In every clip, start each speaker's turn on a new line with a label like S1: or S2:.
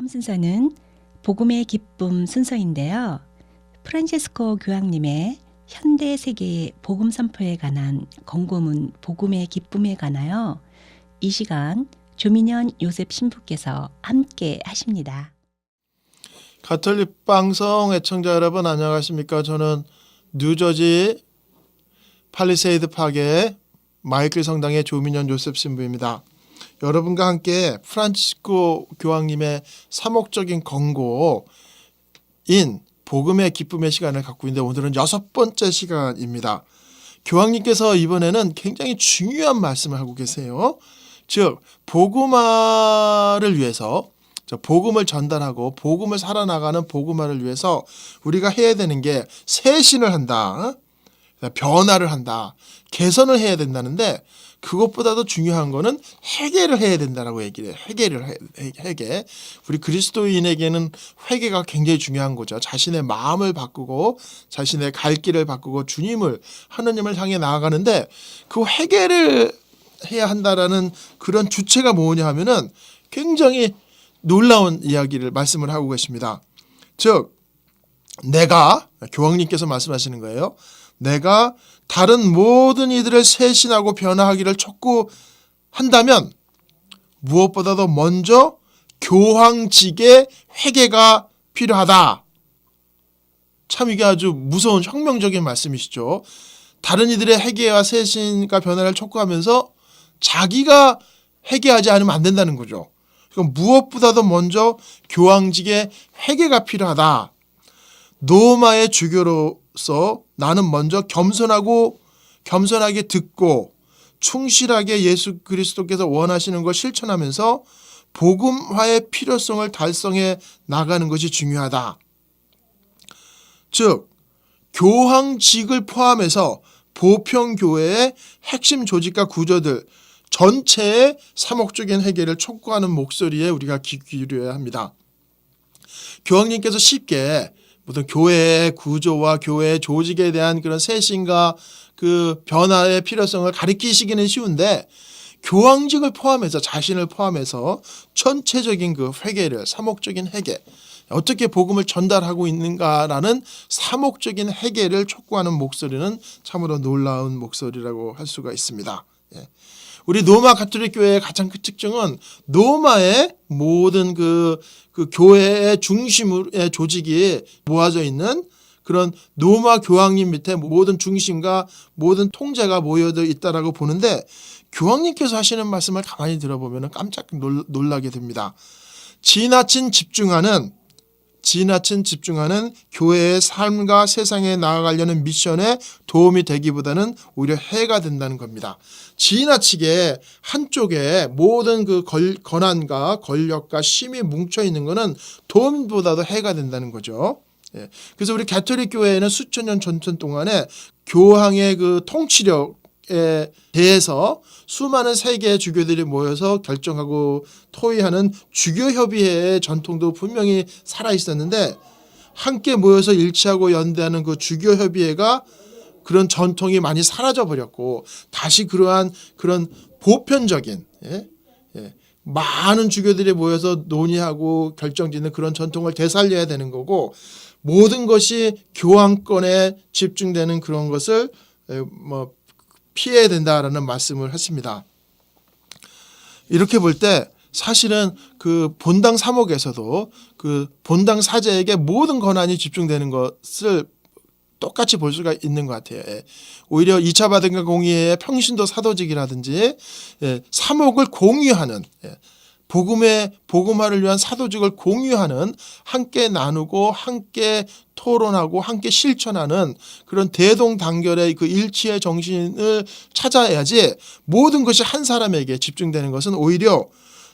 S1: 다음 순서는 복음의 기쁨 순서인데요. 프란체스코 교황님의 현대 세계의 복음 선포에 관한 권고문 복음의 기쁨에 관하여 이 시간 조민현 요셉 신부께서 함께 하십니다.
S2: 가톨릭 방송 애청자 여러분 안녕하십니까? 저는 뉴저지 팔리세이드 파크의 마이클 성당의 조민현 요셉 신부입니다. 여러분과 함께 프란치스코 교황님의 사목적인 권고인 복음의 기쁨의 시간을 갖고 있는데 오늘은 6번째 시간입니다. 교황님께서 이번에는 굉장히 중요한 말씀을 하고 계세요. 즉 복음화를 위해서 복음을 전달하고 복음을 살아나가는 복음화를 위해서 우리가 해야 되는 게 쇄신을 한다. 변화를 한다. 개선을 해야 된다는데 그것보다도 중요한 거는 회개를 해야 된다라고 얘기를 해요. 회개. 우리 그리스도인에게는 회개가 굉장히 중요한 거죠. 자신의 마음을 바꾸고 자신의 갈 길을 바꾸고 하느님을 향해 나아가는데 그 회개를 해야 한다라는 그런 주체가 뭐냐 하면은 굉장히 놀라운 이야기를 말씀을 하고 계십니다. 즉 내가 교황님께서 말씀하시는 거예요. 내가 다른 모든 이들을 쇄신하고 변화하기를 촉구한다면 무엇보다도 먼저 교황직의 회개가 필요하다. 참 이게 아주 무서운 혁명적인 말씀이시죠. 다른 이들의 회개와 쇄신과 변화를 촉구하면서 자기가 회개하지 않으면 안 된다는 거죠. 그럼 무엇보다도 먼저 교황직의 회개가 필요하다. 노마의 주교로서 나는 먼저 겸손하게 듣고 충실하게 예수 그리스도께서 원하시는 걸 실천하면서 복음화의 필요성을 달성해 나가는 것이 중요하다. 즉 교황직을 포함해서 보평교회의 핵심 조직과 구조들 전체의 사목적인 회개를 촉구하는 목소리에 우리가 귀 기울여야 합니다. 교황님께서 쉽게 모든 교회의 구조와 교회의 조직에 대한 그런 쇄신과 그 변화의 필요성을 가리키시기는 쉬운데 교황직을 포함해서 자신을 포함해서 전체적인 그 회개를 사목적인 회개 어떻게 복음을 전달하고 있는가라는 사목적인 회개를 촉구하는 목소리는 참으로 놀라운 목소리라고 할 수가 있습니다. 우리 로마 가톨릭 교회의 가장 큰 특징은 로마의 모든 그 교회의 중심의 조직이 모아져 있는 그런 로마 교황님 밑에 모든 중심과 모든 통제가 모여져 있다라고 보는데 교황님께서 하시는 말씀을 가만히 들어보면 깜짝 놀라게 됩니다. 지나친 집중하는 교회의 삶과 세상에 나아가려는 미션에 도움이 되기보다는 오히려 해가 된다는 겁니다. 지나치게 한쪽에 모든 그 권한과 권력과 힘이 뭉쳐 있는 것은 도움보다도 해가 된다는 거죠. 그래서 우리 가톨릭 교회에는 수천 년 전통 동안에 교황의 그 통치력에 대해서 수많은 세계 주교들이 모여서 결정하고 토의하는 주교협의회의 전통도 분명히 살아있었는데 함께 모여서 일치하고 연대하는 그 주교협의회가 그런 전통이 많이 사라져버렸고 다시 그러한 그런 보편적인 많은 주교들이 모여서 논의하고 결정짓는 그런 전통을 되살려야 되는 거고 모든 것이 교황권에 집중되는 그런 것을 피해야 된다라는 말씀을 하십니다. 이렇게 볼 때 사실은 그 본당 사목에서도 그 본당 사제에게 모든 권한이 집중되는 것을 똑같이 볼 수가 있는 것 같아요. 오히려 2차 바티칸 공의회의 평신도 사도직이라든지 사목을 공유하는 복음화를 위한 사도직을 공유하는 함께 나누고 함께 토론하고 함께 실천하는 그런 대동단결의 그 일치의 정신을 찾아야지 모든 것이 한 사람에게 집중되는 것은 오히려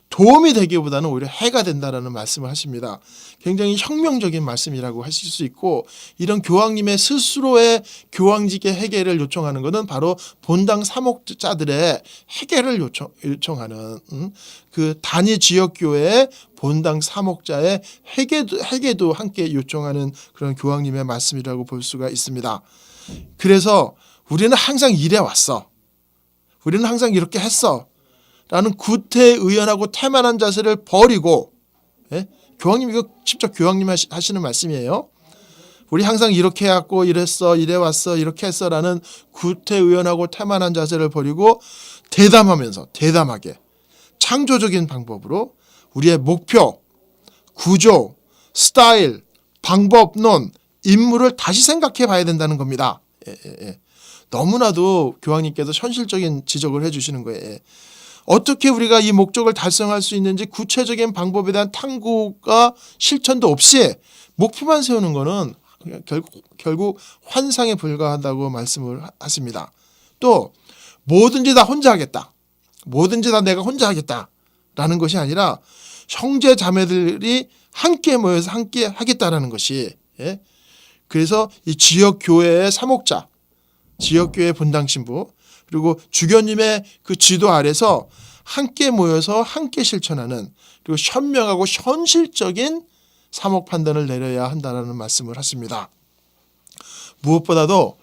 S2: 도움이 되기보다는 오히려 해가 된다라는 말씀을 하십니다. 굉장히 혁명적인 말씀이라고 하실 수 있고 이런 교황님의 스스로의 교황직의 회개를 요청하는 것은 바로 본당 사목자들의 회개를 요청하는 그 단위 지역교회의 본당 사목자의 회개도 함께 요청하는 그런 교황님의 말씀이라고 볼 수가 있습니다. 그래서 우리는 항상 이래 왔어. 우리는 항상 이렇게 했어. 라는 구태의연하고 태만한 자세를 버리고 교황님 이거 직접 교황님 하시는 말씀이에요. 우리 항상 이렇게 해왔고 이랬어 이래왔어 이렇게 했어라는 구태의연하고 태만한 자세를 버리고 대담하게 창조적인 방법으로 우리의 목표, 구조, 스타일, 방법론, 임무를 다시 생각해 봐야 된다는 겁니다. 너무나도 교황님께서 현실적인 지적을 해주시는 거예요. 어떻게 우리가 이 목적을 달성할 수 있는지 구체적인 방법에 대한 탐구가 실천도 없이 목표만 세우는 거는 결국 환상에 불과하다고 말씀을 하십니다. 또 뭐든지 다 혼자 하겠다. 뭐든지 다 내가 혼자 하겠다라는 것이 아니라 형제 자매들이 함께 모여서 함께 하겠다라는 것이 그래서 이 지역 교회의 사목자, 지역 교회 본당 신부 그리고 주교님의 그 지도 아래서 함께 모여서 함께 실천하는 그리고 현명하고 현실적인 사목 판단을 내려야 한다는 말씀을 하십니다. 무엇보다도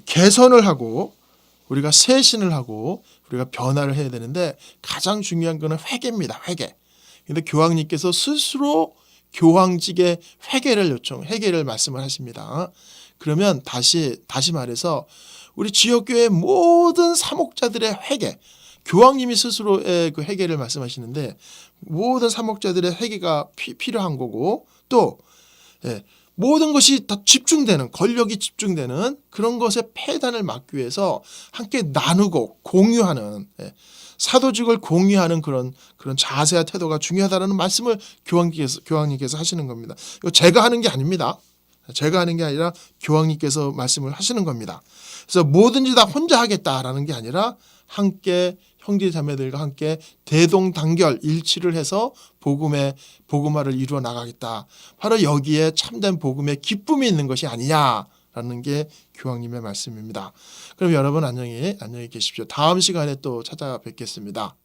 S2: 개선을 하고 우리가 쇄신을 하고 우리가 변화를 해야 되는데 가장 중요한 것은 회개입니다. 회개. 그런데 교황님께서 스스로 교황직의 회개를 말씀을 하십니다. 그러면 다시 말해서 우리 지역교회 모든 사목자들의 회개, 교황님이 스스로의 그 회개를 말씀하시는데 모든 사목자들의 회개가 필요한 거고 또 모든 것이 다 권력이 집중되는 그런 것의 폐단을 막기 위해서 함께 나누고 공유하는 사도직을 공유하는 그런 자세와 태도가 중요하다는 말씀을 교황님께서 하시는 겁니다. 이거 제가 하는 게 아닙니다. 제가 하는 게 아니라 교황님께서 말씀을 하시는 겁니다. 그래서 뭐든지 다 혼자 하겠다라는 게 아니라 함께 형제 자매들과 함께 대동단결 일치를 해서 복음화를 이루어 나가겠다. 바로 여기에 참된 복음의 기쁨이 있는 것이 아니냐라는 게 교황님의 말씀입니다. 그럼 여러분 안녕히 계십시오. 다음 시간에 또 찾아뵙겠습니다.